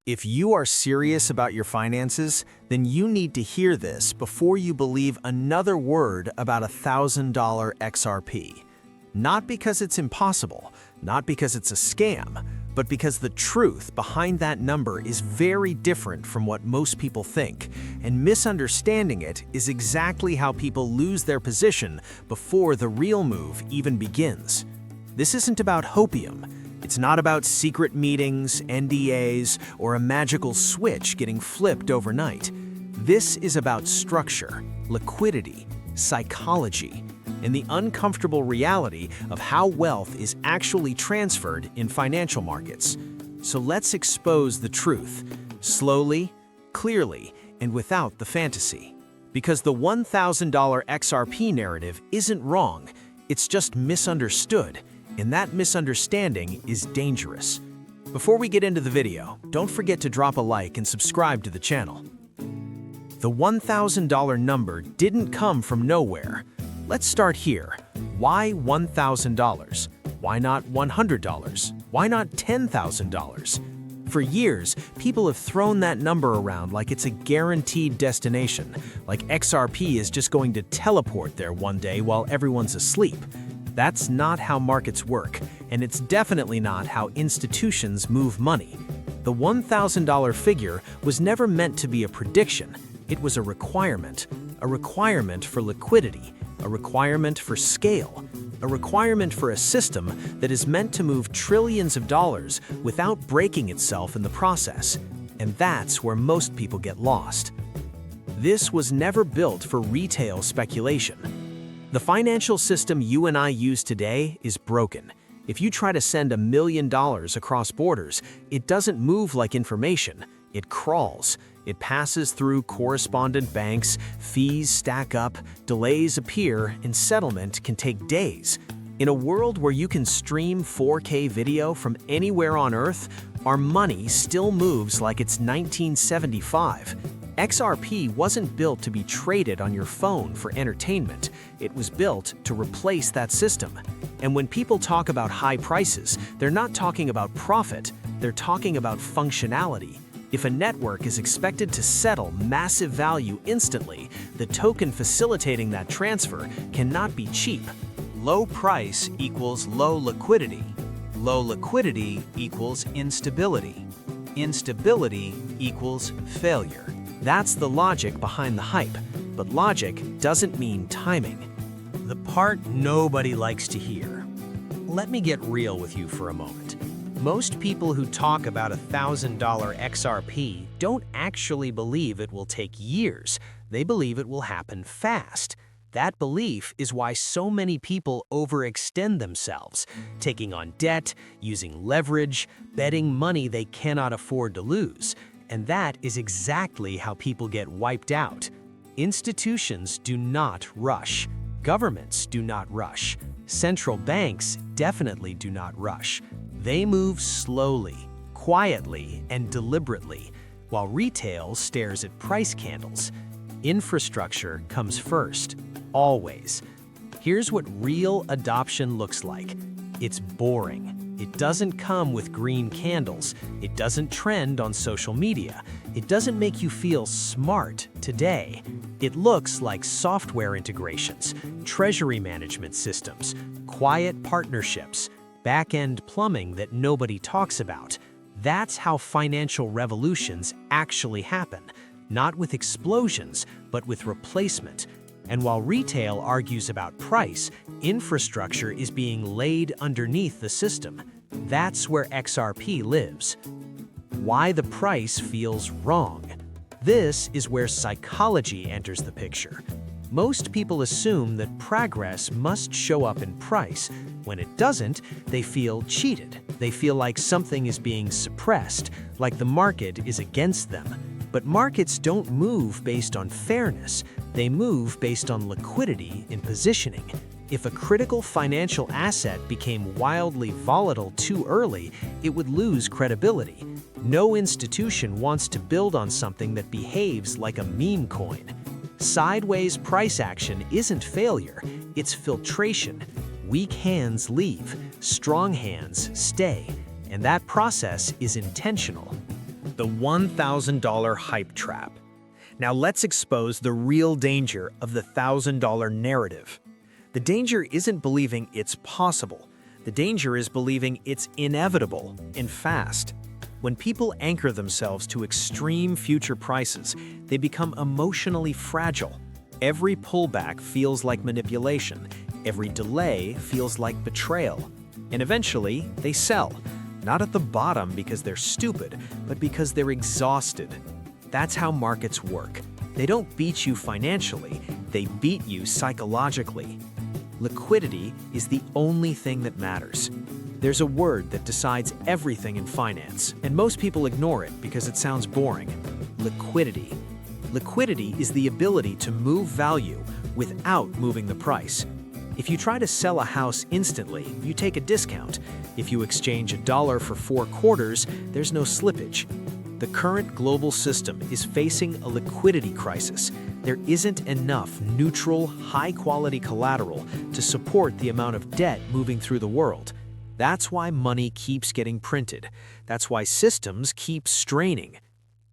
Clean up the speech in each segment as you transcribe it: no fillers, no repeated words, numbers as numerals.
If you are serious about your finances, then you need to hear this before you believe another word about $1,000 XRP. Not because it's impossible, not because it's a scam, but because the truth behind that number is very different from what most people think, and misunderstanding it is exactly how people lose their position before the real move even begins. This isn't about hopium. It's not about secret meetings, NDAs, or a magical switch getting flipped overnight. This is about structure, liquidity, psychology, and the uncomfortable reality of how wealth is actually transferred in financial markets. So let's expose the truth, slowly, clearly, and without the fantasy. Because the $1,000 XRP narrative isn't wrong, it's just misunderstood. And that misunderstanding is dangerous. Before we get into the video, don't forget to drop a like and subscribe to the channel. The $1,000 number didn't come from nowhere. Let's start here. Why $1,000? Why not $100? Why not $10,000? For years, people have thrown that number around like it's a guaranteed destination, like XRP is just going to teleport there one day while everyone's asleep. That's not how markets work, and it's definitely not how institutions move money. The $1,000 figure was never meant to be a prediction. It was a requirement for liquidity, a requirement for scale, a requirement for a system that is meant to move trillions of dollars without breaking itself in the process. And that's where most people get lost. This was never built for retail speculation. The financial system you and I use today is broken. If you try to send $1 million across borders, it doesn't move like information. It crawls. It passes through correspondent banks, fees stack up, delays appear, and settlement can take days. In a world where you can stream 4K video from anywhere on Earth, our money still moves like it's 1975. XRP wasn't built to be traded on your phone for entertainment. It was built to replace that system. And when people talk about high prices, they're not talking about profit, they're talking about functionality. If a network is expected to settle massive value instantly, the token facilitating that transfer cannot be cheap. Low price equals low liquidity. Low liquidity equals instability. Instability equals failure. That's the logic behind the hype, but logic doesn't mean timing. The part nobody likes to hear. Let me get real with you for a moment. Most people who talk about $1,000 XRP don't actually believe it will take years. They believe it will happen fast. That belief is why so many people overextend themselves, taking on debt, using leverage, betting money they cannot afford to lose. And that is exactly how people get wiped out. Institutions do not rush. Governments do not rush. Central banks definitely do not rush. They move slowly, quietly, and deliberately, while retail stares at price candles. Infrastructure comes first, always. Here's what real adoption looks like. It's boring. It doesn't come with green candles. It doesn't trend on social media. It doesn't make you feel smart today. It looks like software integrations, treasury management systems, quiet partnerships, back-end plumbing that nobody talks about. That's how financial revolutions actually happen, not with explosions, but with replacement. And while retail argues about price, infrastructure is being laid underneath the system. That's where XRP lives. Why the price feels wrong. This is where psychology enters the picture. Most people assume that progress must show up in price. When it doesn't, they feel cheated. They feel like something is being suppressed, like the market is against them. But markets don't move based on fairness. They move based on liquidity and positioning. If a critical financial asset became wildly volatile too early, it would lose credibility. No institution wants to build on something that behaves like a meme coin. Sideways price action isn't failure, it's filtration. Weak hands leave, strong hands stay, and that process is intentional. The $1,000 hype trap. Now let's expose the real danger of the $1,000 narrative. The danger isn't believing it's possible. The danger is believing it's inevitable and fast. When people anchor themselves to extreme future prices, they become emotionally fragile. Every pullback feels like manipulation. Every delay feels like betrayal. And eventually, they sell. Not at the bottom because they're stupid, but because they're exhausted. That's how markets work. They don't beat you financially, they beat you psychologically. Liquidity is the only thing that matters. There's a word that decides everything in finance, and most people ignore it because it sounds boring. Liquidity. Liquidity is the ability to move value without moving the price. If you try to sell a house instantly, you take a discount. If you exchange $1 for 4 quarters, there's no slippage. The current global system is facing a liquidity crisis. There isn't enough neutral, high-quality collateral to support the amount of debt moving through the world. That's why money keeps getting printed. That's why systems keep straining.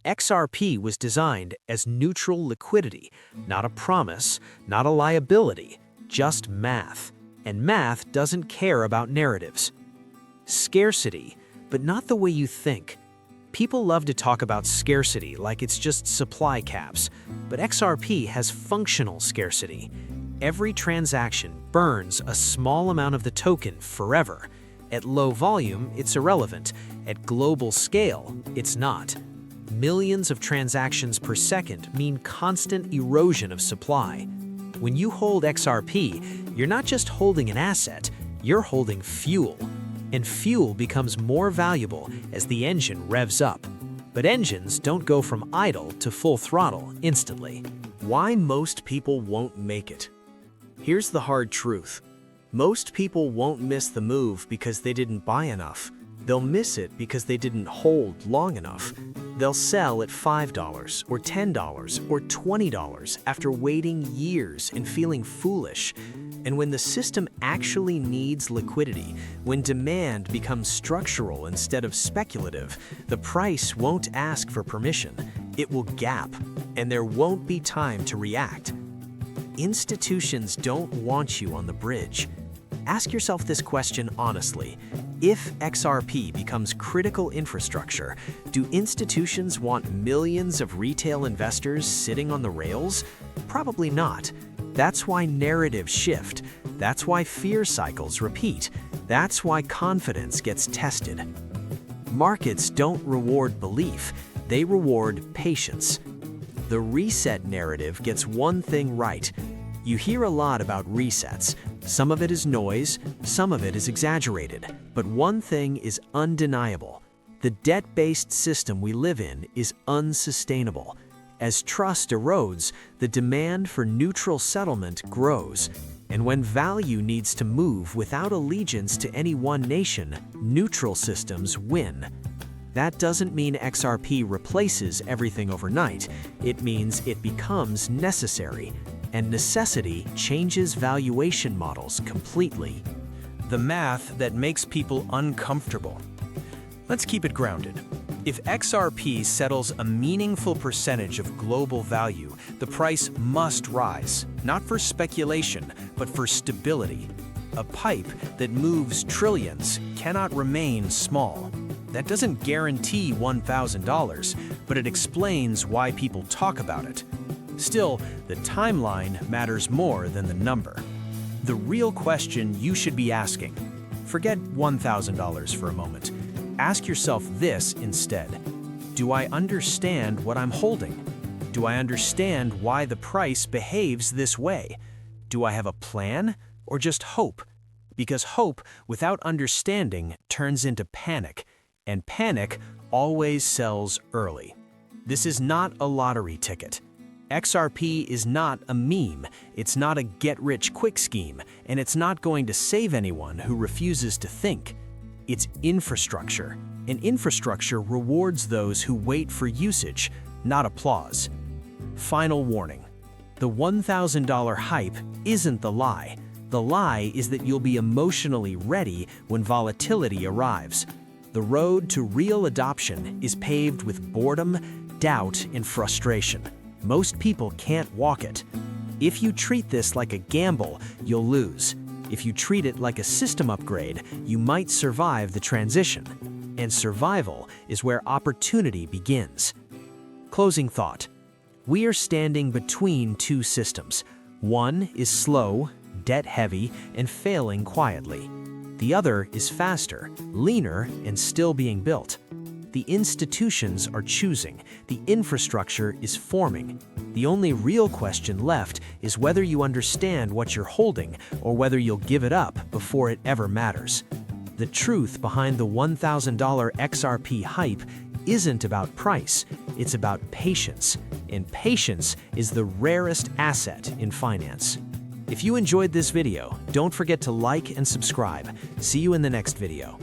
XRP was designed as neutral liquidity, not a promise, not a liability, just math. And math doesn't care about narratives. Scarcity, but not the way you think. People love to talk about scarcity like it's just supply caps, but XRP has functional scarcity. Every transaction burns a small amount of the token forever. At low volume, it's irrelevant. At global scale, it's not. Millions of transactions per second mean constant erosion of supply. When you hold XRP, you're not just holding an asset, you're holding fuel. And fuel becomes more valuable as the engine revs up. But engines don't go from idle to full throttle instantly. Why most people won't make it? Here's the hard truth. Most people won't miss the move because they didn't buy enough. They'll miss it because they didn't hold long enough. They'll sell at $5 or $10 or $20 after waiting years and feeling foolish. And when the system actually needs liquidity, when demand becomes structural instead of speculative, the price won't ask for permission. It will gap, and there won't be time to react. Institutions don't want you on the bridge. Ask yourself this question honestly. If XRP becomes critical infrastructure, do institutions want millions of retail investors sitting on the rails? Probably not. That's why narratives shift. That's why fear cycles repeat. That's why confidence gets tested. Markets don't reward belief, they reward patience. The reset narrative gets one thing right. You hear a lot about resets. Some of it is noise, some of it is exaggerated. But one thing is undeniable. The debt-based system we live in is unsustainable. As trust erodes, the demand for neutral settlement grows. And when value needs to move without allegiance to any one nation, neutral systems win. That doesn't mean XRP replaces everything overnight. It means it becomes necessary. And necessity changes valuation models completely. The math that makes people uncomfortable. Let's keep it grounded. If XRP settles a meaningful percentage of global value, the price must rise, not for speculation, but for stability. A pipe that moves trillions cannot remain small. That doesn't guarantee $1,000, but it explains why people talk about it. Still, the timeline matters more than the number. The real question you should be asking, forget $1,000 for a moment. Ask yourself this instead. Do I understand what I'm holding? Do I understand why the price behaves this way? Do I have a plan or just hope? Because hope without understanding turns into panic, and panic always sells early. This is not a lottery ticket. XRP is not a meme, it's not a get-rich-quick scheme, and it's not going to save anyone who refuses to think. It's infrastructure, and infrastructure rewards those who wait for usage, not applause. Final warning. The $1,000 hype isn't the lie. The lie is that you'll be emotionally ready when volatility arrives. The road to real adoption is paved with boredom, doubt, and frustration. Most people can't walk it. If you treat this like a gamble, you'll lose. If you treat it like a system upgrade, you might survive the transition. And survival is where opportunity begins. Closing thought. We are standing between two systems. One is slow, debt-heavy, and failing quietly. The other is faster, leaner, and still being built. The institutions are choosing. The infrastructure is forming. The only real question left is whether you understand what you're holding or whether you'll give it up before it ever matters. The truth behind the $1,000 XRP hype isn't about price, it's about patience. And patience is the rarest asset in finance. If you enjoyed this video, don't forget to like and subscribe. See you in the next video.